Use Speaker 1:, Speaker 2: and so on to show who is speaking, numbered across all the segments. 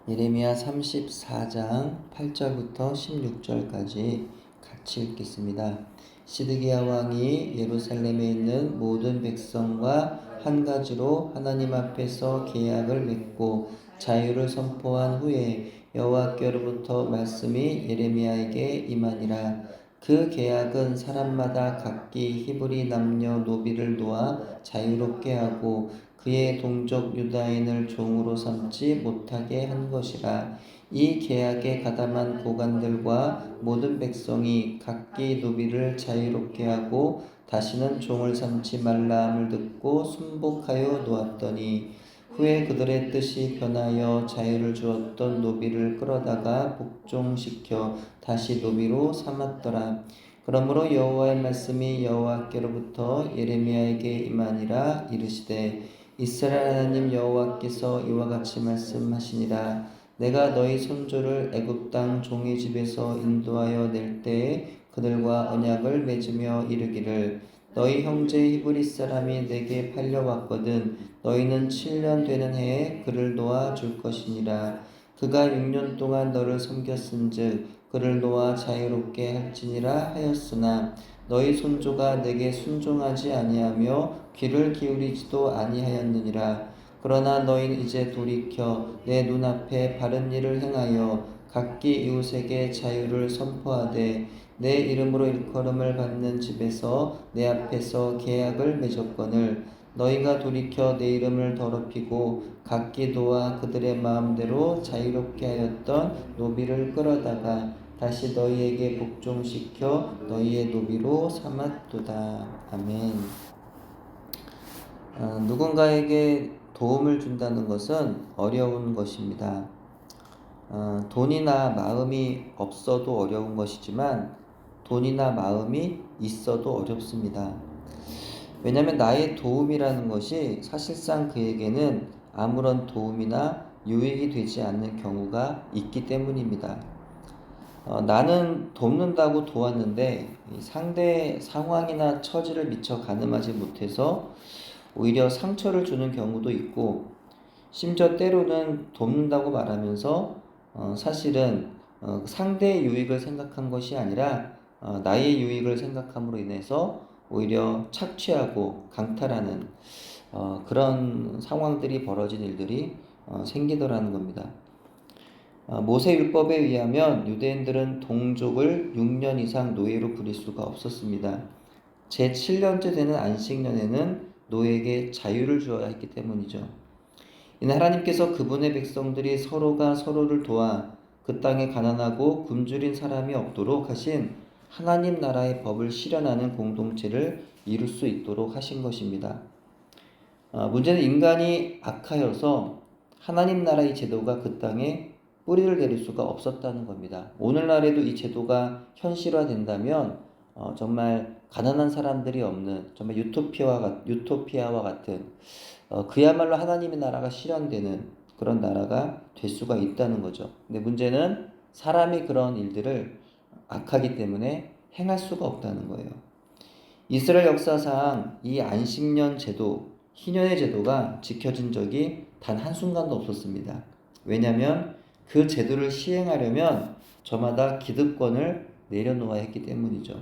Speaker 1: 예레미야 34장 8절부터 16절까지 같이 읽겠습니다. 시드기야 왕이 예루살렘에 있는 모든 백성과 한 가지로 하나님 앞에서 계약을 맺고 자유를 선포한 후에 여호와께로부터 말씀이 예레미야에게 임하니라. 그 계약은 사람마다 각기 히브리 남녀 노비를 놓아 자유롭게 하고 그의 동족 유다인을 종으로 삼지 못하게 한 것이라. 이 계약에 가담한 고관들과 모든 백성이 각기 노비를 자유롭게 하고 다시는 종을 삼지 말라함을 듣고 순복하여 놓았더니 후에 그들의 뜻이 변하여 자유를 주었던 노비를 끌어다가 복종시켜 다시 노비로 삼았더라. 그러므로 여호와의 말씀이 여호와께로부터 예레미야에게 임하니라. 이르시되 이스라엘 하나님 여호와께서 이와 같이 말씀하시니라. 내가 너희 손조를 애굽 땅 종의 집에서 인도하여 낼 때에 그들과 언약을 맺으며 이르기를 너희 형제 히브리 사람이 내게 팔려왔거든 너희는 7년 되는 해에 그를 놓아 줄 것이니라. 그가 6년 동안 너를 섬겼은즉 그를 놓아 자유롭게 할지니라 하였으나 너희 손조가 내게 순종하지 아니하며 귀를 기울이지도 아니하였느니라. 그러나 너희는 이제 돌이켜 내 눈앞에 바른 일을 행하여 각기 이웃에게 자유를 선포하되 내 이름으로 일컬음을 받는 집에서 내 앞에서 계약을 맺었거늘 너희가 돌이켜 내 이름을 더럽히고 각기 도와 그들의 마음대로 자유롭게 하였던 노비를 끌어다가 다시 너희에게 복종시켜 너희의 노비로 삼았도다. 아멘. 누군가에게 도움을 준다는 것은 어려운 것입니다. 돈이나 마음이 없어도 어려운 것이지만 돈이나 마음이 있어도 어렵습니다. 왜냐하면 나의 도움이라는 것이 사실상 그에게는 아무런 도움이나 유익이 되지 않는 경우가 있기 때문입니다. 나는 돕는다고 도왔는데 상대의 상황이나 처지를 미처 가늠하지 못해서 오히려 상처를 주는 경우도 있고, 심지어 때로는 돕는다고 말하면서 사실은 상대의 유익을 생각한 것이 아니라 나의 유익을 생각함으로 인해서 오히려 착취하고 강탈하는 그런 상황들이 벌어진 일들이 생기더라는 겁니다. 모세율법에 의하면 유대인들은 동족을 6년 이상 노예로 부릴 수가 없었습니다. 제7년째 되는 안식년에는 노예에게 자유를 주어야 했기 때문이죠. 이는 하나님께서 그분의 백성들이 서로가 서로를 도와 그 땅에 가난하고 굶주린 사람이 없도록 하신 하나님 나라의 법을 실현하는 공동체를 이룰 수 있도록 하신 것입니다. 문제는 인간이 악하여서 하나님 나라의 제도가 그 땅에 뿌리를 내릴 수가 없었다는 겁니다. 오늘날에도 이 제도가 현실화된다면 정말 가난한 사람들이 없는 정말 유토피아와 같은 그야말로 하나님의 나라가 실현되는 그런 나라가 될 수가 있다는 거죠. 근데 문제는 사람이 그런 일들을 악하기 때문에 행할 수가 없다는 거예요. 이스라엘 역사상 이 안식년 제도, 희년의 제도가 지켜진 적이 단 한순간도 없었습니다. 왜냐하면 그 제도를 시행하려면 저마다 기득권을 내려놓아야 했기 때문이죠.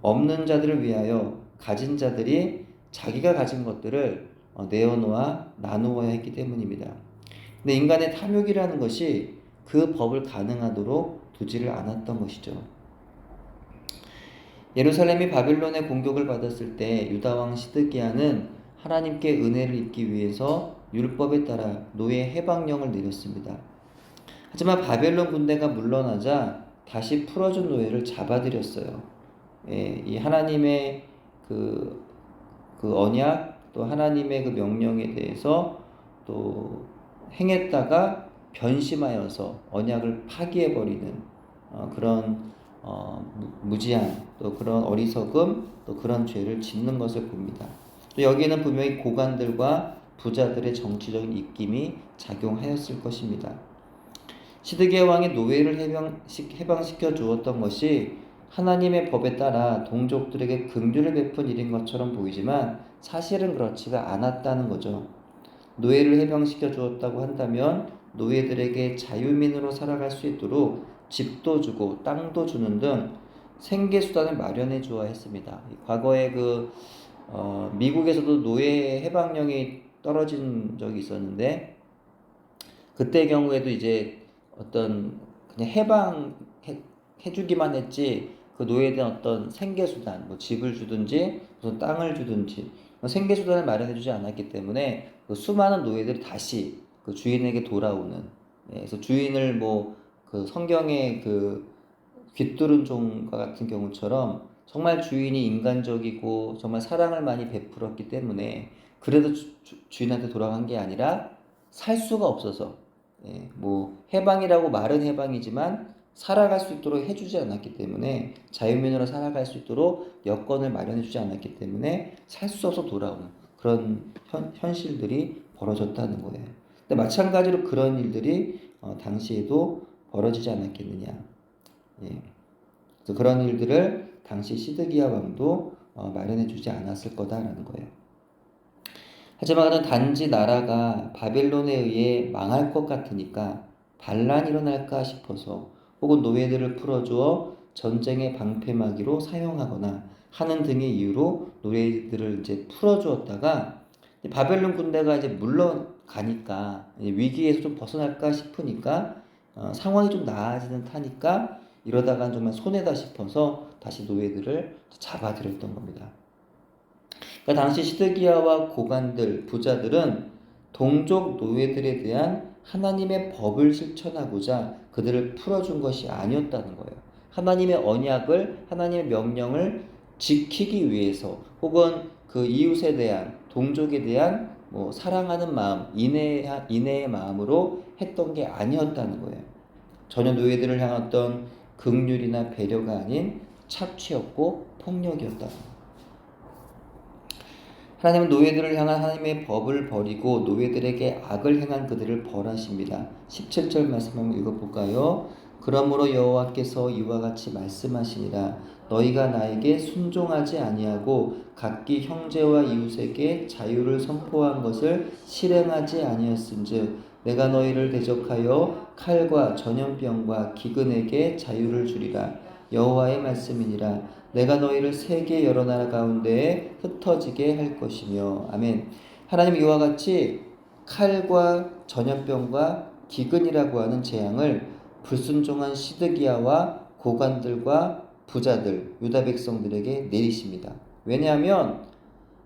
Speaker 1: 없는 자들을 위하여 가진 자들이 자기가 가진 것들을 내어놓아 나누어야 했기 때문입니다. 근데 인간의 탐욕이라는 것이 그 법을 가능하도록 두지를 않았던 것이죠. 예루살렘이 바빌론의 공격을 받았을 때 유다왕 시드기야는 하나님께 은혜를 입기 위해서 율법에 따라 노예 해방령을 내렸습니다. 하지만 바벨론 군대가 물러나자 다시 풀어준 노예를 잡아들였어요. 이 하나님의 그 언약 또 하나님의 그 명령에 대해서 또 행했다가 변심하여서 언약을 파기해버리는 그런 무지한 또 그런 어리석음 또 그런 죄를 짓는 것을 봅니다. 또 여기에는 분명히 고관들과 부자들의 정치적인 입김이 작용하였을 것입니다. 시드기야 왕이 노예를 해방시켜 주었던 것이 하나님의 법에 따라 동족들에게 긍휼을 베푼 일인 것처럼 보이지만 사실은 그렇지가 않았다는 거죠. 노예를 해방시켜 주었다고 한다면 노예들에게 자유민으로 살아갈 수 있도록 집도 주고 땅도 주는 등 생계 수단을 마련해 주어야 했습니다. 과거에 미국에서도 노예 해방령이 떨어진 적이 있었는데, 그때 경우에도 이제 어떤 그냥 해주기만 했지, 그 노예에 대한 어떤 생계수단, 뭐 집을 주든지 무슨 땅을 주든지 생계수단을 마련해주지 않았기 때문에 그 수많은 노예들이 다시 그 주인에게 돌아오는, 그래서 주인을 그 성경의 그 귀뚜른 종과 같은 경우처럼 정말 주인이 인간적이고 정말 사랑을 많이 베풀었기 때문에 그래도 주인한테 돌아간 게 아니라 살 수가 없어서, 해방이라고 말은 해방이지만 살아갈 수 있도록 해주지 않았기 때문에, 자유민으로 살아갈 수 있도록 여건을 마련해주지 않았기 때문에 살 수 없어 돌아오는 그런 현실들이 벌어졌다는 거예요. 근데 마찬가지로 그런 일들이 당시에도 벌어지지 않았겠느냐. 그래서 그런 일들을 당시 시드기야 왕도 마련해주지 않았을 거다라는 거예요. 하지만 그는 단지 나라가 바벨론에 의해 망할 것 같으니까 반란이 일어날까 싶어서, 혹은 노예들을 풀어주어 전쟁의 방패막이로 사용하거나 하는 등의 이유로 노예들을 이제 풀어주었다가 바벨론 군대가 이제 물러가니까 위기에서 좀 벗어날까 싶으니까 상황이 좀 나아지는 타니까 이러다간 정말 손해다 싶어서 다시 노예들을 잡아들였던 겁니다. 그러니까 당시 시드기야와 고관들, 부자들은 동족 노예들에 대한 하나님의 법을 실천하고자 그들을 풀어준 것이 아니었다는 거예요. 하나님의 언약을, 하나님의 명령을 지키기 위해서, 혹은 그 이웃에 대한, 동족에 대한 사랑하는 마음, 인애의 마음으로 했던 게 아니었다는 거예요. 전혀 노예들을 향한 어떤 긍휼이나 배려가 아닌 착취였고 폭력이었다는 거예요. 하나님은 노예들을 향한 하나님의 법을 버리고 노예들에게 악을 행한 그들을 벌하십니다. 17절 말씀 한번 읽어볼까요? 그러므로 여호와께서 이와 같이 말씀하시니라. 너희가 나에게 순종하지 아니하고 각기 형제와 이웃에게 자유를 선포한 것을 실행하지 아니하였은즉 내가 너희를 대적하여 칼과 전염병과 기근에게 자유를 주리라. 여호와의 말씀이니라. 내가 너희를 세계 여러 나라 가운데에 흩어지게 할 것이며. 아멘. 하나님 이와 같이 칼과 전염병과 기근이라고 하는 재앙을 불순종한 시드기야와 고관들과 부자들, 유다 백성들에게 내리십니다. 왜냐하면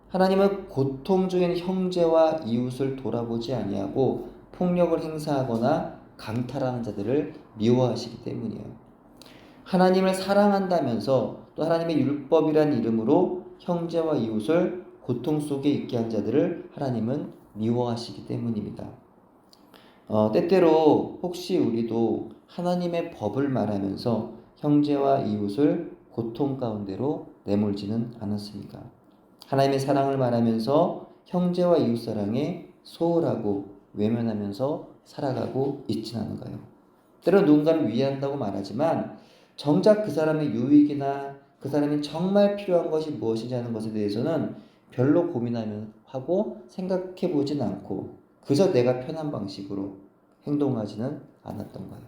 Speaker 1: 하나님은 고통 중인 형제와 이웃을 돌아보지 아니하고 폭력을 행사하거나 강탈하는 자들을 미워하시기 때문이에요. 하나님을 사랑한다면서 또 하나님의 율법이란 이름으로 형제와 이웃을 고통 속에 있게 한 자들을 하나님은 미워하시기 때문입니다. 때때로 혹시 우리도 하나님의 법을 말하면서 형제와 이웃을 고통 가운데로 내몰지는 않았습니까? 하나님의 사랑을 말하면서 형제와 이웃 사랑에 소홀하고 외면하면서 살아가고 있지는 않은가요? 때로 누군가를 위한다고 말하지만 정작 그 사람의 유익이나 그 사람이 정말 필요한 것이 무엇인지 하는 것에 대해서는 별로 고민하고 생각해 보진 않고 그저 내가 편한 방식으로 행동하지는 않았던 거예요.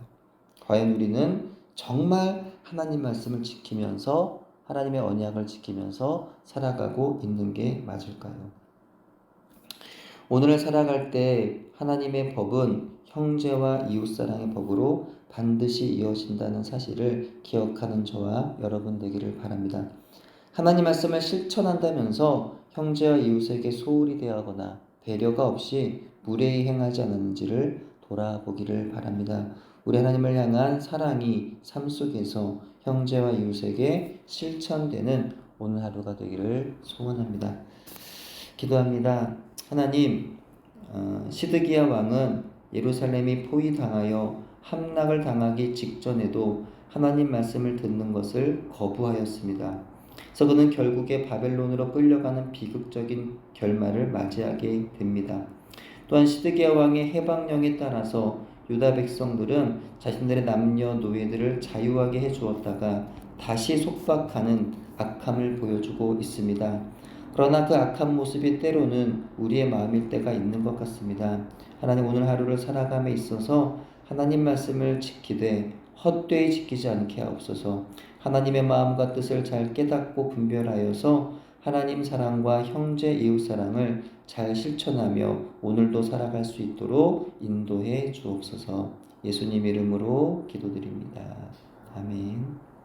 Speaker 1: 과연 우리는 정말 하나님 말씀을 지키면서, 하나님의 언약을 지키면서 살아가고 있는 게 맞을까요? 오늘을 살아갈 때 하나님의 법은 형제와 이웃사랑의 법으로 반드시 이어진다는 사실을 기억하는 저와 여러분 되기를 바랍니다. 하나님 말씀을 실천한다면서 형제와 이웃에게 소홀히 대하거나 배려가 없이 무례히 행하지 않았는지를 돌아보기를 바랍니다. 우리 하나님을 향한 사랑이 삶 속에서 형제와 이웃에게 실천되는 오늘 하루가 되기를 소원합니다. 기도합니다. 하나님, 시드기야 왕은 예루살렘이 포위당하여 함락을 당하기 직전에도 하나님 말씀을 듣는 것을 거부하였습니다. 그래서 그는 결국에 바벨론으로 끌려가는 비극적인 결말을 맞이하게 됩니다. 또한 시드기야 왕의 해방령에 따라서 유다 백성들은 자신들의 남녀 노예들을 자유하게 해주었다가 다시 속박하는 악함을 보여주고 있습니다. 그러나 그 악한 모습이 때로는 우리의 마음일 때가 있는 것 같습니다. 하나님, 오늘 하루를 살아감에 있어서 하나님 말씀을 지키되 헛되이 지키지 않게 하옵소서. 하나님의 마음과 뜻을 잘 깨닫고 분별하여서 하나님 사랑과 형제 이웃 사랑을 잘 실천하며 오늘도 살아갈 수 있도록 인도해 주옵소서. 예수님 이름으로 기도드립니다. 아멘.